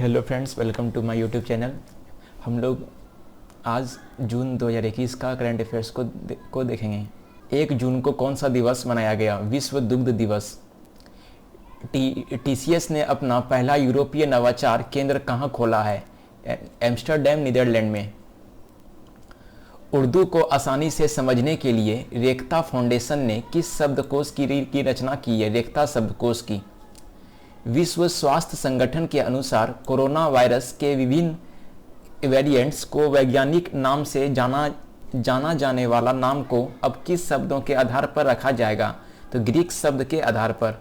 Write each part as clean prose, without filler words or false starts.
Hello friends, welcome to my YouTube channel. हम लोग आज जून 2021 का करंट अफेयर्स को देखेंगे। 1 जून को कौन सा दिवस मनाया गया? विश्व दुग्ध दिवस। टीसीएस ने अपना पहला यूरोपीय नवाचार केंद्र कहाँ खोला है? एम्स्टर्डम, नीदरलैंड में। उर्दू को आसानी से समझने के लिए रेख्ता फाउंडेशन ने किस शब्दकोश की रचना की है? रेख्ता शब्दकोश की। विश्व स्वास्थ्य संगठन के अनुसार कोरोना वायरस के विभिन्न वेरिएंट्स को वैज्ञानिक नाम से जाना जाने वाला नाम को अब किस शब्दों के आधार पर रखा जाएगा? तो ग्रीक शब्द के आधार पर।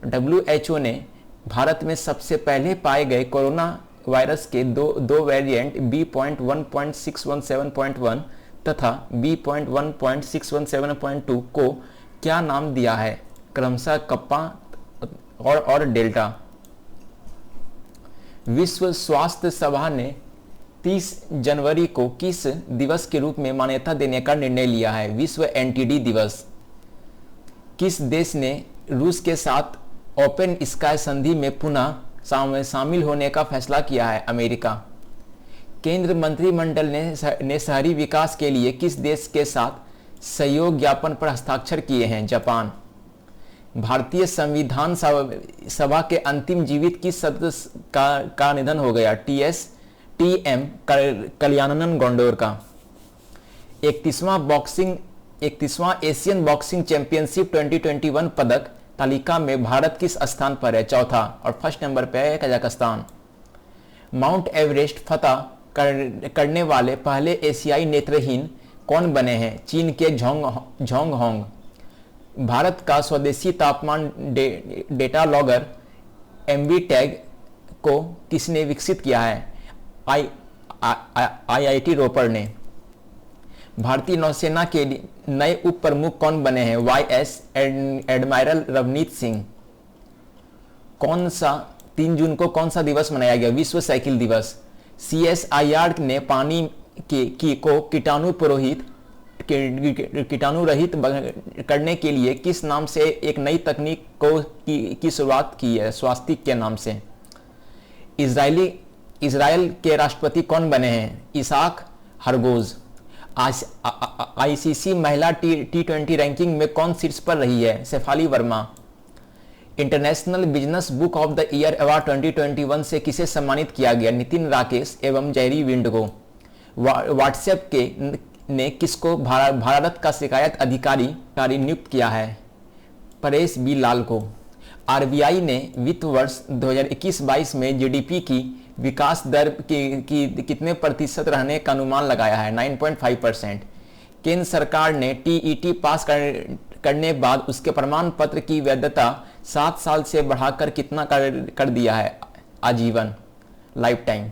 WHO ने भारत में सबसे पहले पाए गए कोरोना वायरस के दो वेरिएंट B.1.617.1 तथा B.1.617.2 को क्या नाम दिया है? क्रमशः कप्पा और डेल्टा। विश्व स्वास्थ्य सभा ने 30 जनवरी को किस दिवस के रूप में मान्यता देने का निर्णय लिया है? विश्व एनटीडी दिवस। किस देश ने रूस के साथ ओपन स्काई संधि में पुनः शामिल होने का फैसला किया है? अमेरिका। केंद्र मंत्रिमंडल ने शहरी विकास के लिए किस देश के साथ सहयोग ज्ञापन पर हस्ताक्षर किए हैं? जापान। भारतीय संविधान सभा के अंतिम जीवित किस सदस्य का निधन हो गया? TM कल्याणन गोंडोर का। 31वां एशियन बॉक्सिंग चैंपियनशिप 2021 पदक तालिका में भारत किस स्थान पर है? चौथा। और फर्स्ट नंबर पर है कजाकिस्तान। माउंट एवरेस्ट फतह करने वाले पहले एशियाई नेत्रहीन कौन बने हैं? चीन के झोंग होंग। भारत का स्वदेशी तापमान डेटा लॉगर MBTag को किसने विकसित किया है? IIT रोपड़ ने। भारतीय नौसेना के नए उप प्रमुख कौन बने हैं? YS admiral Ravneet Singh. 3 जून को कौन सा दिवस मनाया गया? विश्व साइकिल दिवस। CSIR ने पानी को कीटाणु रहित करने के लिए किस नाम से एक नई तकनीक की शुरुआत की है? स्वास्तिक के नाम से। इजराइल के राष्ट्रपति कौन बने हैं? इसाक हरगोज। ICC महिला T20 रैंकिंग में कौन शीर्ष पर रही है? Shafali Verma. International business book of the year award 2021 से किसे सम्मानित किया गया? नितिन राकेश एवं जैरी विंड को। व्हाट्सएप ने किसको भारत का शिकायत अधिकारी नियुक्त किया है? परेश बी लाल को। RBI ने वित्त वर्ष 2021-22 में GDP की विकास दर की कितने प्रतिशत रहने का अनुमान लगाया है? 9.5%। केंद्र सरकार ने TET पास करने बाद उसके प्रमाण पत्र की वैधता 7 साल से बढ़ाकर कितना कर दिया है? आजीवन, लाइफ टाइम।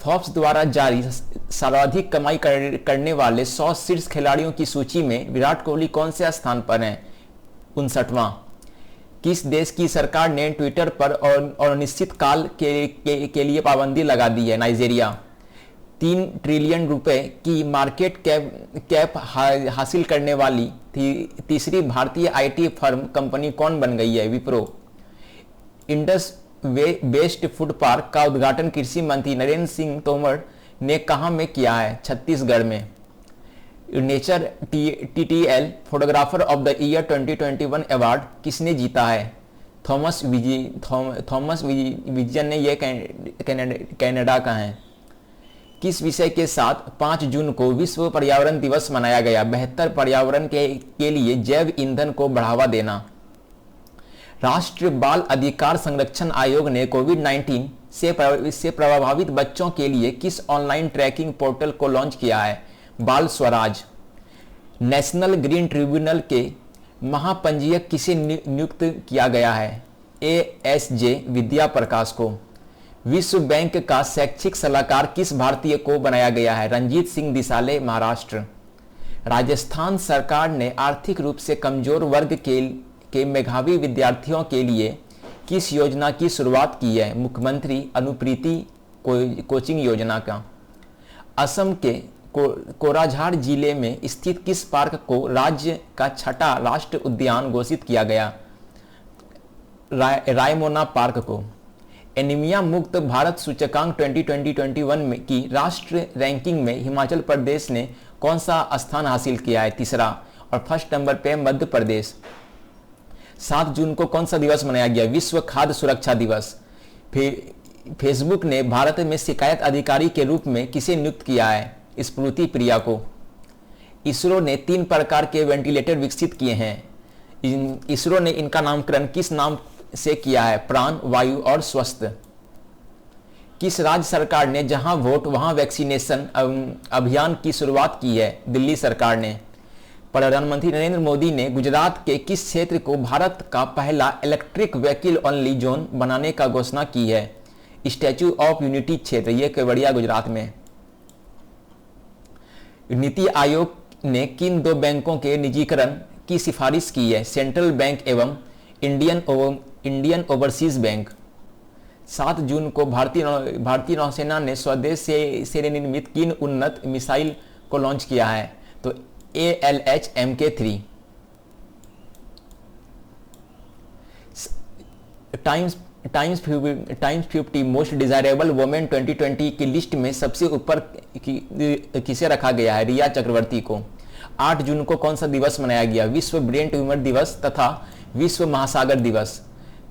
फोर्ब्स द्वारा जारी सर्वाधिक कमाई करने वाले 100 शीर्ष खिलाड़ियों की सूची में विराट कोहली कौन से स्थान पर हैं? 59वां। किस देश की सरकार ने ट्विटर पर और निश्चित काल के लिए पाबंदी लगा दी है? नाइजीरिया। 3 ट्रिलियन रुपए की मार्केट कैप हासिल करने वाली तीसरी भारतीय IT फर्म कंपनी कौन बन गई है? Wipro. Indus based food park का उद्घाटन कृषि मंत्री नरेंद्र सिंह तोमर ने कहां में किया है? छत्तीसगढ़ में। Nature TTL photographer of the year 2021 award किसने जीता है? थॉमस विजन ने यह कनाडा का है। किस विषय के साथ 5 जून को विश्व पर्यावरण दिवस मनाया गया? बेहतर पर्यावरण के लिए जैव ईंधन को बढ़ावा देना। राष्ट्रीय बाल अधिकार संरक्षण आयोग ने कोविड-19 से प्रभावित बच्चों के लिए किस ऑनलाइन ट्रैकिंग पोर्टल को लॉन्च किया है? बाल स्वराज। नेशनल ग्रीन ट्रिब्यूनल के महापंजीयक किसे नियुक्त किया गया है? ASJ विद्या प्रकाश को। विश्व बैंक का शैक्षिक सलाहकार किस भारतीय को बनाया गया है? रंजीत सिंह दिसाले, महाराष्ट्र। राजस्थान सरकार ने आर्थिक रूप से कमजोर वर्ग के मेधावी विद्यार्थियों के लिए किस योजना की शुरुआत की है? मुख्यमंत्री अनुप्रीति कोचिंग योजना का। असम के कोराझार जिले में स्थित किस पार्क को राज्य का 6ठा राष्ट्रीय उद्यान घोषित किया गया? रायमोना पार्क को। एनीमिया मुक्त भारत सूचकांक 2020-21 में की राष्ट्र रैंकिंग में हिमाचल प्रदेश ने कौन सा स्थान हासिल किया है? तीसरा। और फर्स्ट नंबर पे मध्य प्रदेश। 7 जून को कौन सा दिवस मनाया गया? विश्व खाद्य सुरक्षा दिवस। फेसबुक ने भारत में शिकायत अधिकारी के रूप में किसे नियुक्त किया है? स्मृति प्रिया को। इसरो ने 3 प्रकार के वेंटिलेटर विकसित किए हैं। इसरो ने इनका नामकरण किस नाम से किया है? प्राण, वायु और स्वस्थ। किस राज्य सरकार ने जहां वोट वहां वैक्सीनेशन अभियान की शुरुआत की है? दिल्ली सरकार ने। प्रधानमंत्री नरेंद्र मोदी ने गुजरात के किस क्षेत्र को भारत का पहला इलेक्ट्रिक व्हीकल ओनली जोन बनाने का घोषणा की है? स्टैच्यू ऑफ यूनिटी क्षेत्र, यह केवड़िया गुजरात में। नीति आयोग ने किन 2 बैंकों के निजीकरण की सिफारिश की है? सेंट्रल बैंक एवं इंडियन ओवरसीज बैंक। 7 जून को भारतीय नौसेना ने स्वदेश से निर्मित किन उन्नत मिसाइल को लॉन्च किया है? तो ALH Mk3। Times 50 most desirable women 2020 की लिस्ट में सबसे ऊपर किसे रखा गया है? रिया चक्रवर्ती को। 8 जून को कौन सा दिवस मनाया गया? विश्व ब्रेन ट्यूमर दिवस तथा विश्व महासागर दिवस।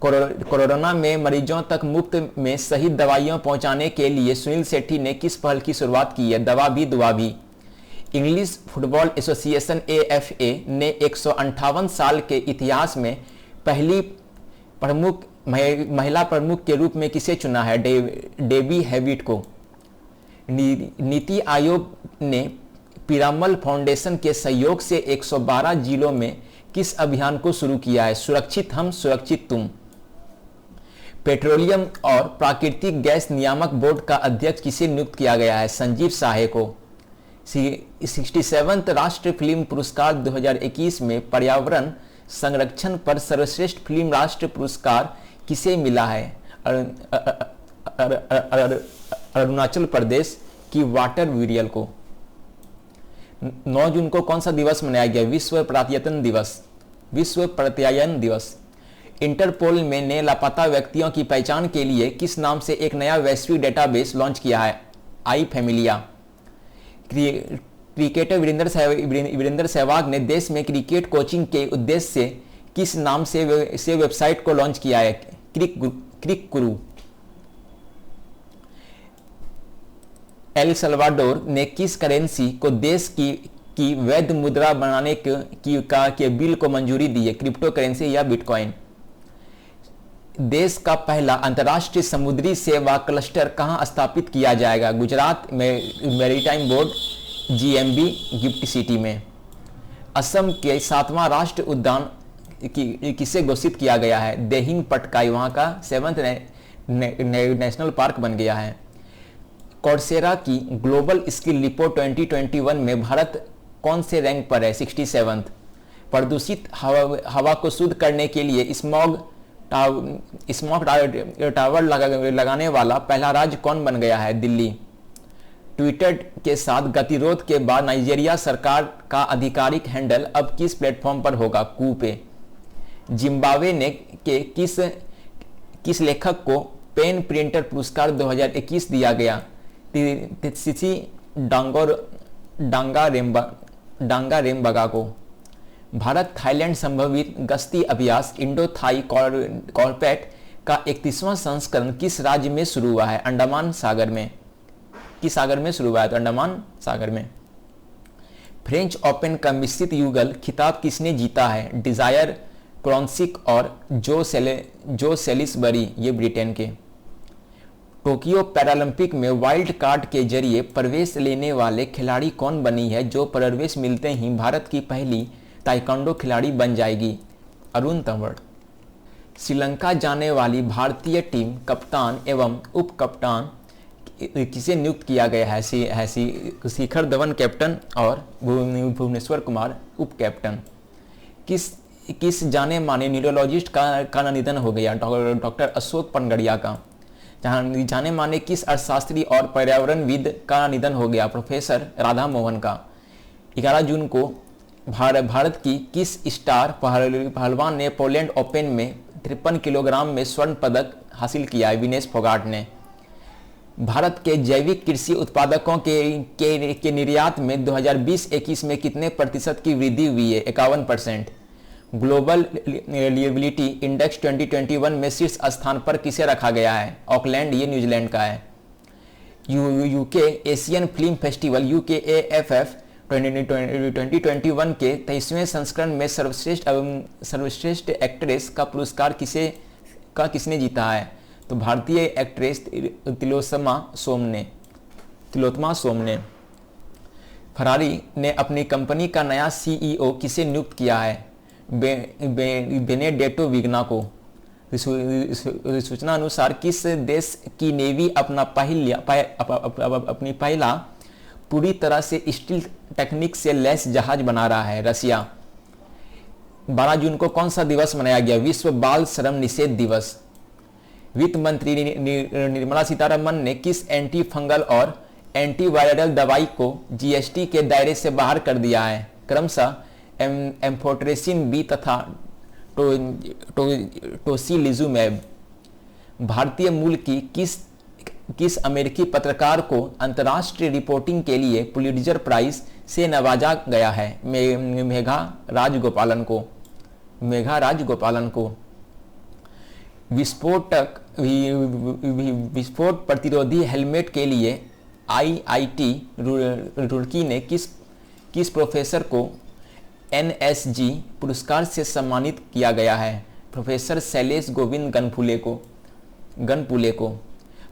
कोरोना में मरीजों तक मुफ्त में सही दवाइयां पहुंचाने के लिए सुनील शेट्टी ने किस पहल की शुरुआत की है? दवा भी दुआ भी। इंग्लिश फुटबॉल एसोसिएशन AFA ने 158 साल के इतिहास में पहली प्रमुख महिला प्रमुख के रूप में किसे चुना है? डेबी हैविट को। नीति आयोग ने पीरामल फाउंडेशन के सहयोग से 112 जिलों में किस अभियान को शुरू किया है? सुरक्षित हम सुरक्षित तुम। पेट्रोलियम और प्राकृतिक गैस नियामक बोर्ड का अध्यक्ष किसे नियुक्त किया गया है? संजीव साहे को। 67वें राष्ट्रीय फिल्म पुरस्कार 2021 में पर्यावरण संरक्षण पर सर्वश्रेष्ठ फिल्म राष्ट्रीय पुरस्कार किसे मिला है? अरुणाचल प्रदेश की वाटर वीरियल को। 9 जून को कौन सा दिवस मनाया गया? विश्व प्रत्यायन दिवस। विश्व प्रत्यायन दिवस। इंटरपोल ने लापता व्यक्तियों की पहचान के लिए किस नाम से एक नया वैश्विक डेटाबेस लॉन्च किया है? आई फैमिलिया। क्रिकेटर वीरेंद्र सहवाग ने देश में क्रिकेट कोचिंग के उद्देश्य से किस नाम से वेबसाइट को लॉन्च किया है? क्रिक गुरु। एल सल्वाडोर ने किस करेंसी को देश की वैध मुद्रा बनाने के बिल को मंजूरी दी है? क्रिप्टो करेंसी या बिटकॉइन। देश का पहला अंतर्राष्ट्रीय समुद्री सेवा क्लस्टर कहां स्थापित किया जाएगा? गुजरात में maritime board GMB gift city में। असम के 7वां राष्ट्रीय उद्यान किसे घोषित किया गया है? देहिंग पटकाई, वहां का 7th नेशनल पार्क बन गया है। कॉर्सेरा की ग्लोबल स्किल रिपोर्ट 2021 में भारत कौन से रैंक पर है? 67th। प्रदूषित हवा को शुद्ध करने के लिए स्मॉग टावर लगाने वाला पहला राज्य कौन बन गया है? दिल्ली। ट्विटर के साथ गतिरोध के बाद नाइजीरिया सरकार का आधिकारिक हैंडल अब किस प्लेटफॉर्म पर होगा? कू पे। जिम्बाब्वे ने के किस लेखक को पेन प्रिंटर पुरस्कार 2021 दिया गया? तिसिसी डांगारेम्बगा को। भारत थाईलैंड संभावित गश्ती अभ्यास इंडो थाई कॉर्पेट का 31वां संस्करण किस राज्य में शुरू हुआ है? अंडमान सागर में। किस सागर में शुरू हुआ है? तो अंडमान सागर में। फ्रेंच ओपन का मिश्रित युगल खिताब किसने जीता है? डिजायर क्रॉन्सिक और जो सेलिसबरी, ये ब्रिटेन के। टोक्यो पैरालंपिक में वाइल्ड कार्ड के जरिए प्रवेश लेने वाले खिलाड़ी कौन बनी है जो प्रवेश मिलते ही भारत की पहली ताइक्वांडो खिलाड़ी बन जाएगी? अरुण तंवर। श्रीलंका जाने वाली भारतीय टीम कप्तान एवं उप कप्तान किसे नियुक्त किया गया है? शिखर धवन कैप्टन और भुवनेश्वर कुमार उप कैप्टन। किस जाने माने न्यूरोलॉजिस्ट का निधन हो गया? डॉक्टर अशोक पनगड़िया का। जाने माने किस अर्थशास्त्री और पर्यावरणविद का निधन हो गया? प्रोफेसर राधा मोहन का। 11 जून को भारत की किस स्टार पहलवान ने पोलैंड ओपन में 53 किलोग्राम में स्वर्ण पदक हासिल किया है विनेश फोगाट ने। भारत के जैविक कृषि उत्पादकों के निर्यात में 2020-21 में कितने प्रतिशत की वृद्धि हुई है? 51%। ग्लोबल लिएबिलिटी इंडेक्स 2021 में शीर्ष स्थान पर किसे रखा गया है? ऑकलैंड, ये न्यूजीलैंड का है। UK Asian film festival UKAFF 2021 के 23वें संस्करण में सर्वश्रेष्ठ एक्ट्रेस का पुरस्कार किसने जीता है? तो भारतीय एक्ट्रेस तिलोत्तमा सोम ने। फरारी ने अपनी कंपनी का नया CEO किसे नियुक्त किया है? बेनेडेटो विग्ना को। सूचना अनुसार किस देश की नेवी अपनी पहला पूरी तरह से स्टील टेक्निक से लैस जहाज बना रहा है? रसिया। 12 जून को कौन सा दिवस मनाया गया? विश्व बाल श्रम निषेध दिवस। वित्त मंत्री निर्मला सीतारमण ने किस एंटी फंगल और एंटीवायरल दवाई को GST के दायरे से बाहर कर दिया है? क्रमशः एम्फोटेरेसिन B तथा टोसिलिजुमैब। भारतीय मूल की किस अमेरिकी पत्रकार को अंतर्राष्ट्रीय रिपोर्टिंग के लिए पुलिट्जर प्राइज से नवाजा गया है? मेघा राजगोपालन को। विस्फोट प्रतिरोधी हेलमेट के लिए IIT रुड़की ने किस प्रोफेसर को NSG पुरस्कार से सम्मानित किया गया है? प्रोफेसर शैलेश गोविंद गनपुले को।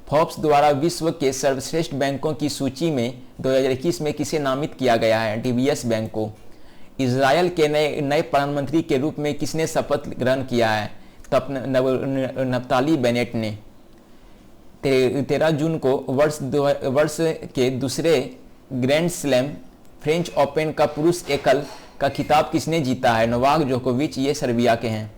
फोर्ब्स द्वारा विश्व के सर्वश्रेष्ठ बैंकों की सूची में 2021 में किसे नामित किया गया है? DBS बैंक को। इजरायल के नए प्रधानमंत्री के रूप में किसने शपथ ग्रहण किया है? नफ्ताली बेनेट ने। 13 जून को वर्ष के दूसरे ग्रैंड स्लैम फ्रेंच ओपन का पुरुष एकल का खिताब किसने जीता है? नोवाक जोकोविच, ये सर्बिया के हैं।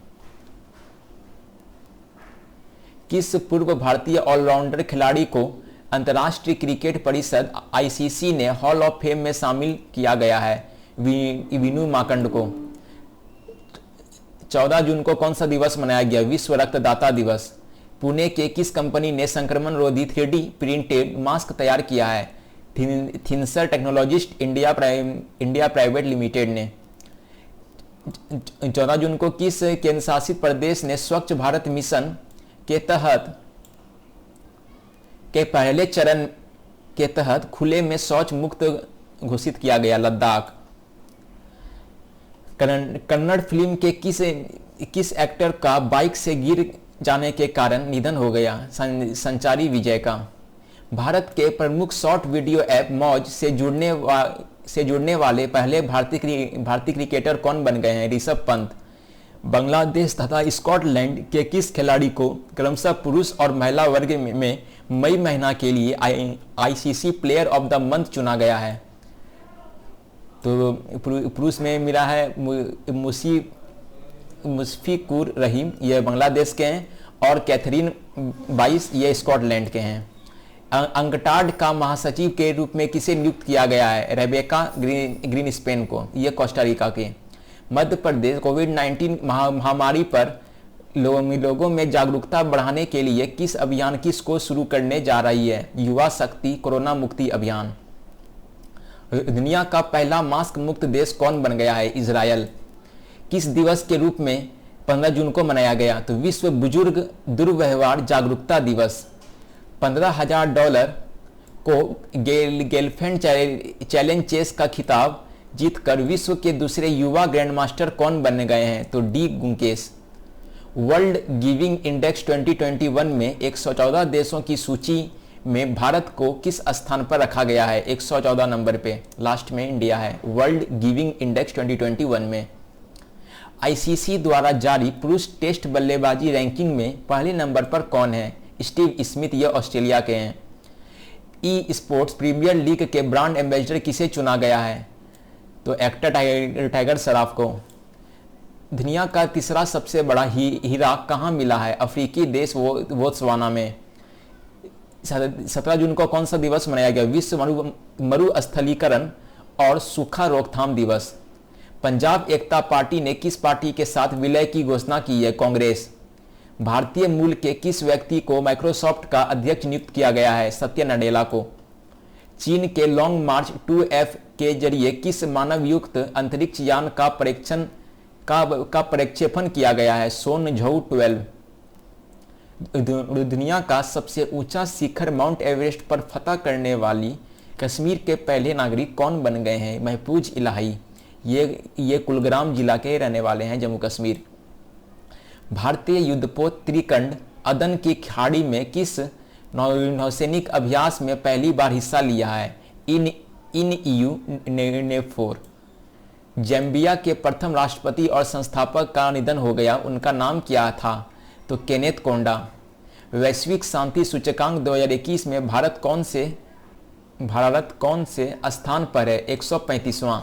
किस पूर्व भारतीय ऑलराउंडर खिलाड़ी को अंतर्राष्ट्रीय क्रिकेट परिषद ICC ने हॉल ऑफ फेम में शामिल किया गया है? विनु माकंड को। 14 जून को कौन सा दिवस मनाया गया? विश्व रक्तदाता दिवस। पुणे के किस कंपनी ने संक्रमण रोधी 3D प्रिंटेड मास्क तैयार किया है? थिंसर टेक्नोलॉजिस्ट इंडिया प्राइवेट लिमिटेड ने। 14 जून को किस केंद्र शासित प्रदेश ने स्वच्छ भारत मिशन के पहले चरण के तहत खुले में शौच मुक्त घोषित किया गया? लद्दाख। कन्नड़ फिल्म के किस एक्टर का बाइक से गिर जाने के कारण निधन हो गया? संचारी विजय का। भारत के प्रमुख शॉर्ट वीडियो ऐप मौज से जुड़ने वाले पहले भारतीय क्रिकेटर कौन बन गए हैं? ऋषभ पंत। बांग्लादेश तथा स्कॉटलैंड के किस खिलाड़ी को क्रमशः पुरुष और महिला वर्ग में मई महीना के लिए ICC player of the month चुना गया है? तो पुरुष में मिला है मुशफिकुर रहीम, ये बांग्लादेश के हैं, और कैथरीन बाइस, ये स्कॉटलैंड के हैं। अंकटाड का महासचिव के रूप में किसे नियुक्त किया गया है? रेबेका ग्रीनस्पैन को, ये कोस्टारिका के। मध्य प्रदेश कोविड-19 महामारी पर लोगों में जागरूकता बढ़ाने के लिए किस अभियान को शुरू करने जा रही है? युवा शक्ति कोरोना मुक्ति अभियान। दुनिया का पहला मास्क मुक्त देश कौन बन गया है? इजरायल। किस दिवस के रूप में 15 जून को मनाया गया? तो विश्व बुजुर्ग दुर्व्यवहार जागरूकता दिवस। $15,000 को गेलफैंड चैलेंज चेस का खिताब जीतकर विश्व के दूसरे युवा ग्रैंडमास्टर कौन बन गए हैं? तो डी गुंकेश। वर्ल्ड गिविंग इंडेक्स 2021 में 114 देशों की सूची में भारत को किस स्थान पर रखा गया है? 114 नंबर पे, लास्ट में इंडिया है वर्ल्ड गिविंग इंडेक्स 2021 में। ICC द्वारा जारी पुरुष टेस्ट बल्लेबाजी रैंकिंग में पहले नंबर पर कौन है? स्टीव स्मिथ, ये ऑस्ट्रेलिया के हैं। ई स्पोर्ट्स प्रीमियर लीग के ब्रांड एम्बेसडर किसे चुना गया है? तो एक्टर टाइगर श्रॉफ को। दुनिया का तीसरा सबसे बड़ा हीरा कहाँ मिला है? अफ्रीकी देश बोत्सवाना में। 17 जून को कौन सा दिवस मनाया गया? विश्व मरुस्थलीकरण और सूखा रोकथाम दिवस। पंजाब एकता पार्टी ने किस पार्टी के साथ विलय की घोषणा की है? कांग्रेस। भारतीय मूल के किस व्यक्ति को माइक्रोसॉफ्ट का अध्यक्ष नियुक्त किया गया है? सत्य नाडेला को। चीन के लॉन्ग मार्च 2F के जरिए किस मानव युक्त अंतरिक्ष यान का प्रक्षेपण किया गया है? सोनझौ 12। दुनिया का सबसे ऊंचा शिखर माउंट एवरेस्ट पर फतह करने वाली कश्मीर के पहले नागरिक कौन बन गए हैं? महफूज इलाही। ये कुलग्राम जिला के रहने वाले हैं, जम्मू कश्मीर। भारतीय युद्धपोत त्रिकंड अदन की खाड़ी में किस नौसैनिक अभ्यास में पहली बार हिस्सा लिया है? इन EU NAVFOR। जैम्बिया के प्रथम राष्ट्रपति और संस्थापक का निधन हो गया, उनका नाम क्या था? तो केनेथ कोंडा। वैश्विक शांति सूचकांक 2021 में भारत कौन से स्थान पर है? 135वां।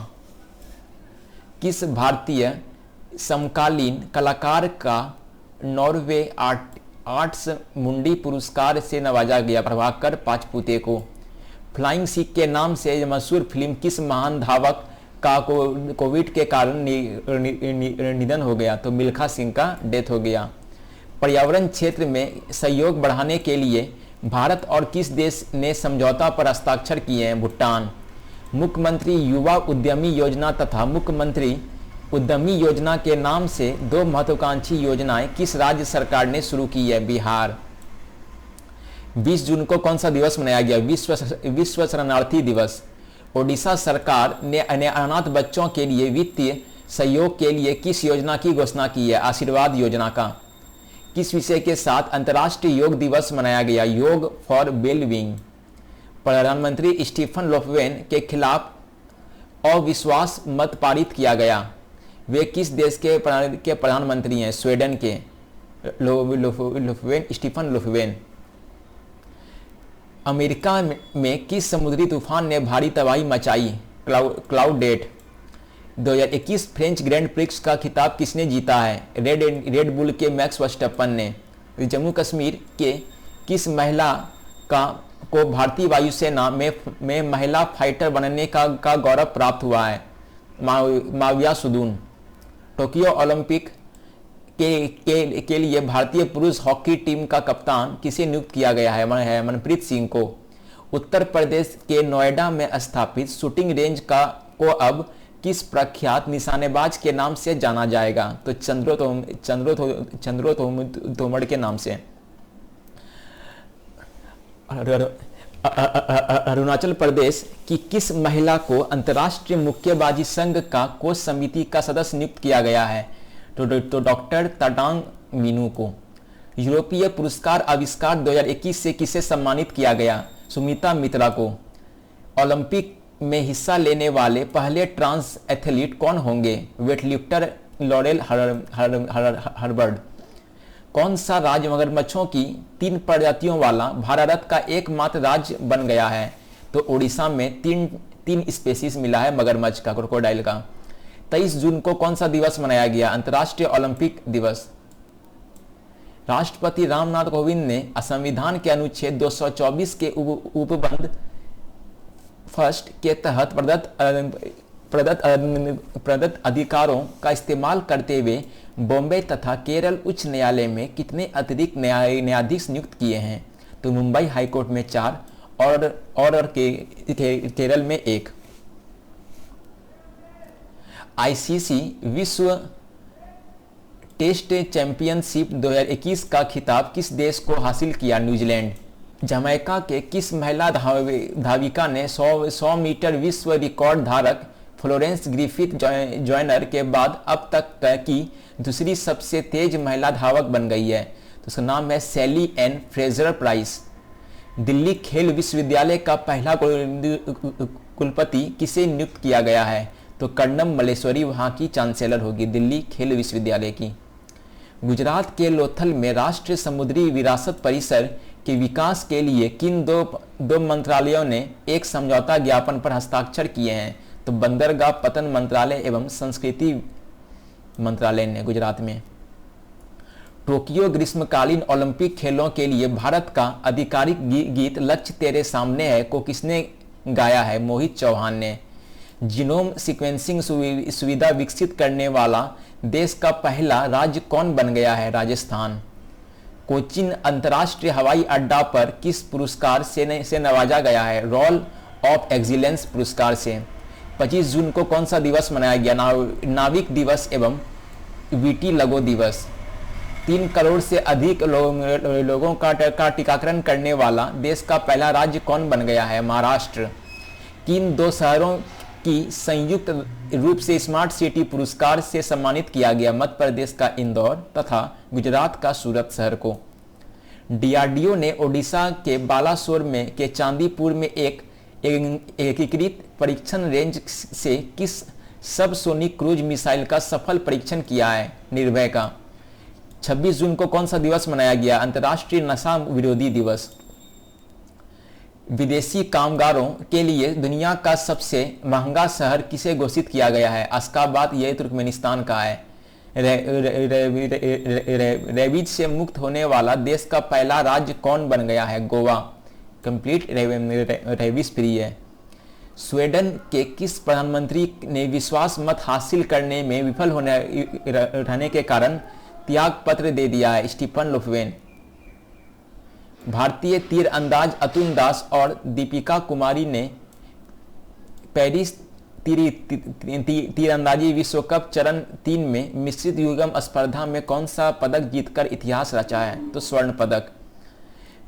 किस भारतीय समकालीन कलाकार का नॉर्वे आर्ट्स मुंडी पुरस्कार से नवाजा गया? प्रभाकर पाचपुते को। फ्लाइंग सिख के नाम से मशहूर फिल्म किस महान धावक का कोविड के कारण निधन हो गया? तो मिल्खा सिंह का डेथ हो गया। पर्यावरण क्षेत्र में सहयोग बढ़ाने के लिए भारत और किस देश ने समझौता पर हस्ताक्षर किए हैं? भूटान। मुख्यमंत्री युवा उद्यमी योजना तथा मुख्यमंत्री उद्यमी योजना के नाम से दो महत्वाकांक्षी योजनाएं किस राज्य सरकार ने शुरू की है? बिहार। 20 जून को कौन सा दिवस मनाया गया? विश्व शरणार्थी दिवस। ओडिशा सरकार ने अनाथ बच्चों के लिए वित्तीय सहयोग के लिए किस योजना की घोषणा की है? आशीर्वाद योजना का। किस विषय के साथ अंतर्राष्ट्रीय योग दिवस मनाया गया? योग फॉर वेलबींग। प्रधानमंत्री स्टीफन लोफवेन के खिलाफ अविश्वास मत पारित किया गया। वे किस देश के प्रधानमंत्री हैं? स्वीडन के। Stephen Löfven. अमेरिका में किस समुद्री तूफान ने भारी तबाही मचाई? क्लाउडेट। 2021 फ्रेंच ग्रैंड प्रिक्स का खिताब किसने जीता है? रेड बुल के मैक्स वर्स्टैपन ने। जम्मू कश्मीर के किस महिला को भारतीय वायुसेना में महिला फाइटर बनने का गौरव प्राप्त हुआ है? माविया सुदून। टोक्यो ओलंपिक के लिए भारतीय पुरुष हॉकी टीम का कप्तान किसे नियुक्त किया गया है? मनप्रीत सिंह को। उत्तर प्रदेश के नोएडा में स्थापित शूटिंग रेंज को अब किस प्रख्यात निशानेबाज के नाम से जाना जाएगा? तो चंद्रो तोमर के नाम से। अरुणाचल प्रदेश की किस महिला को अंतर्राष्ट्रीय मुक्केबाजी संघ का कोच समिति का सदस्य नियुक्त किया गया है? तो डॉक्टर तडांग मीनू को। यूरोपीय पुरस्कार आविष्कार 2021 से किसे सम्मानित किया गया? सुमिता मित्रा को। ओलंपिक में हिस्सा लेने वाले पहले ट्रांस एथलीट कौन होंगे? Weightlifter Laurel Hubbard. कौन सा राज्य मगरमच्छों की 3 प्रजातियों वाला भारत का एकमात्र राज्य बन गया है? तो ओडिशा में तीन स्पेसीज मिला है मगरमच्छ का, क्रोकोडाइल का। 23 जून को कौन सा दिवस मनाया गया? अंतर्राष्ट्रीय ओलंपिक दिवस। राष्ट्रपति रामनाथ कोविंद ने संविधान के अनुच्छेद 224 के उपबंध फर्स्ट के तहत प्रदत्त अधिकारों का इस्तेमाल करते हुए बॉम्बे तथा केरल उच्च न्यायालय में कितने अतिरिक्त न्यायाधीश नियुक्त किए हैं? तो मुंबई हाईकोर्ट में 4 और केरल में 1। आईसीसी विश्व टेस्ट चैंपियनशिप 2021 का खिताब किस देश को हासिल किया? न्यूजीलैंड। जमैका के किस महिला धाविका ने 100 मीटर विश्व रिकॉर्ड धारक फ्लोरेंस ग्रिफिथ जॉयनर के बाद अब तक की दूसरी सबसे तेज महिला धावक बन गई है? तो उसका नाम है सैली एन फ्रेजर प्राइस। दिल्ली खेल विश्वविद्यालय का पहला कुलपति किसे नियुक्त किया गया है? तो कर्णम मल्लेश्वरी वहां की चांसलर होगी दिल्ली खेल विश्वविद्यालय की। गुजरात के लोथल में राष्ट्रीय समुद्री विरासत परिसर के विकास के लिए किन दो मंत्रालयों ने एक समझौता ज्ञापन पर हस्ताक्षर किए हैं? तो बंदरगाह पतन मंत्रालय एवं संस्कृति मंत्रालय ने गुजरात में। टोक्यो ग्रीष्मकालीन ओलंपिक खेलों के लिए भारत का आधिकारिक गीत लक्ष्य तेरे सामने है को किसने गाया है? मोहित चौहान ने। जीनोम सीक्वेंसिंग सुविधा विकसित करने वाला देश का पहला राज्य कौन बन गया है? राजस्थान। कोचीन अंतर्राष्ट्रीय हवाई अड्डा पर किस पुरस्कार से नवाजा गया है? रोल ऑफ एक्सीलेंस पुरस्कार से। 25 जून को कौन सा दिवस मनाया गया? नाविक दिवस एवं वीटी लगो दिवस। 3 करोड़ से अधिक लोगों का टीकाकरण करने वाला देश का पहला राज्य कौन बन गया है? महाराष्ट्र। किन 2 शहरों की संयुक्त रूप से स्मार्ट सिटी पुरस्कार से सम्मानित किया गया? मध्य प्रदेश का इंदौर तथा गुजरात का सूरत शहर को। डीआरडीओ ने ओडिशा के बालासोर में के चांदीपुर में एक एकीकृत परीक्षण रेंज से किस सबसोनिक क्रूज मिसाइल का सफल परीक्षण किया है? निर्भय का। 26 जून को कौन सा दिवस मनाया गया? अंतर्राष्ट्रीय नशा विरोधी दिवस। विदेशी कामगारों के लिए दुनिया का सबसे महंगा शहर किसे घोषित किया गया है? अशखाबाद। यह तुर्कमेनिस्तान का है। रेबीज से मुक्त होने वाला देश का पहला राज्य कौन बन गया है? गोवा। कंप्लीट रेबीज फ्री है। स्वीडन के किस प्रधानमंत्री ने विश्वास मत हासिल करने में विफल रहने के कारण त्याग पत्र दे दिया है? Stefan Lofven. भारतीय तीरंदाज अतुल दास और दीपिका कुमारी ने पेरिस तीरंदाजी विश्व कप चरण 3 में मिश्रित युगम स्पर्धा में कौन सा पदक जीतकर इतिहास रचा है? तो स्वर्ण पदक।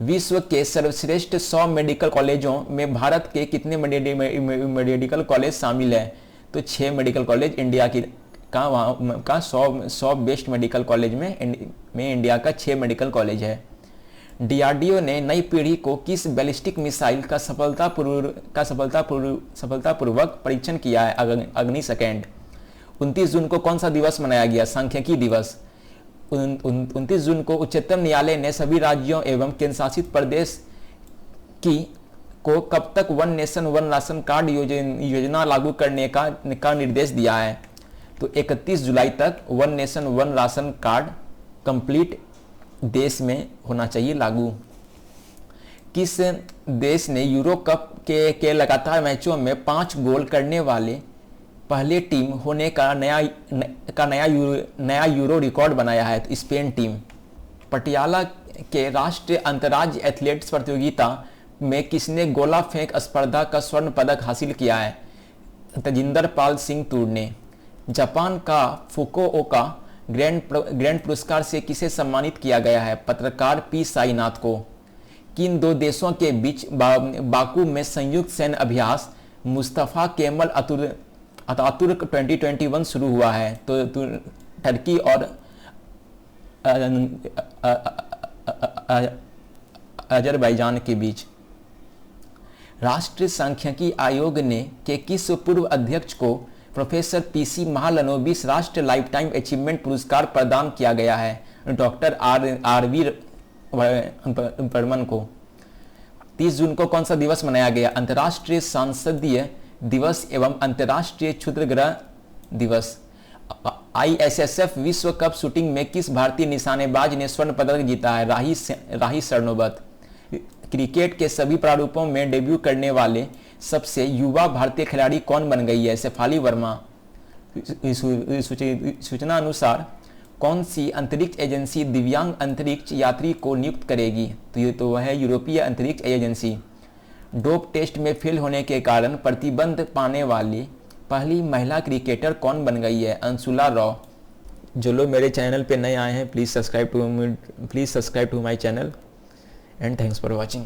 विश्व के सर्वश्रेष्ठ 100 मेडिकल कॉलेजों में भारत के कितने मेडिकल कॉलेज शामिल है? तो 6 मेडिकल कॉलेज इंडिया का 100 बेस्ट मेडिकल कॉलेज में इंडिया का 6 मेडिकल कॉलेज है। डीआरडीओ ने नई पीढ़ी को किस बैलिस्टिक मिसाइल का सफलतापूर्वक परीक्षण किया है? अग्नि सेकंड। 29 जून को कौन सा दिवस मनाया गया? सांख्यिकी दिवस। 29 जून को उच्चतम न्यायालय ने सभी राज्यों एवं केंद्रशासित प्रदेश को कब तक one nation one ration card योजना लागू करने का निर्देश दिया है? तो 31 जुलाई तक one nation one ration card complete देश में होना चाहिए लागू। किस देश ने यूरो कप के लगातार मैचों में 5 गोल करने वाले पहले टीम होने का नया यूरो रिकॉर्ड बनाया है? तो स्पेन टीम। पटियाला के राष्ट्रीय अंतर्राज्य एथलेटिक्स प्रतियोगिता में किसने गोला फेंक स्पर्धा का स्वर्ण पदक हासिल किया है? तजिंदर पाल सिंह तूर ने। जापान का फुकुओका ग्रैंड पुरस्कार से किसे सम्मानित किया गया है? पत्रकार पी साईनाथ को। किन 2 देशों के बीच बाकू में संयुक्त सैन्य अभ्यास मुस्तफा केमल अतातुर्क 2021 शुरू हुआ है? तो टर्की और अजरबैजान के बीच। राष्ट्रीय सांख्यिकी आयोग ने किस पूर्व अध्यक्ष को प्रोफेसर पीसी महालनोबिस राष्ट्रीय लाइफ टाइम अचीवमेंट पुरस्कार प्रदान किया गया है? Doctor RV. बर्मन को। 30 जून को कौन सा दिवस मनाया गया? अंतर्राष्ट्रीय सांसदीय दिवस एवं अंतर्राष्ट्रीय क्षुद्रग्रह दिवस। आईएसएसएफ विश्व कप शूटिंग में किस भारतीय निशानेबाज ने स्वर्ण पदक जीता है? राही सरनोबत। क्रिकेट के सभी प्रारूपों में डेब्यू करने वाले सबसे युवा भारतीय खिलाड़ी कौन बन गई है? शेफाली वर्मा। सूचना अनुसार कौन सी अंतरिक्ष एजेंसी दिव्यांग अंतरिक्ष यात्री को नियुक्त करेगी? तो वह है यूरोपीय अंतरिक्ष एजेंसी। डोप टेस्ट में फेल होने के कारण प्रतिबंध पाने वाली पहली महिला क्रिकेटर कौन बन गई है? अंशुला रॉ। जो लोग मेरे चैनल पे नए आए हैं please subscribe to my channel and thanks for watching.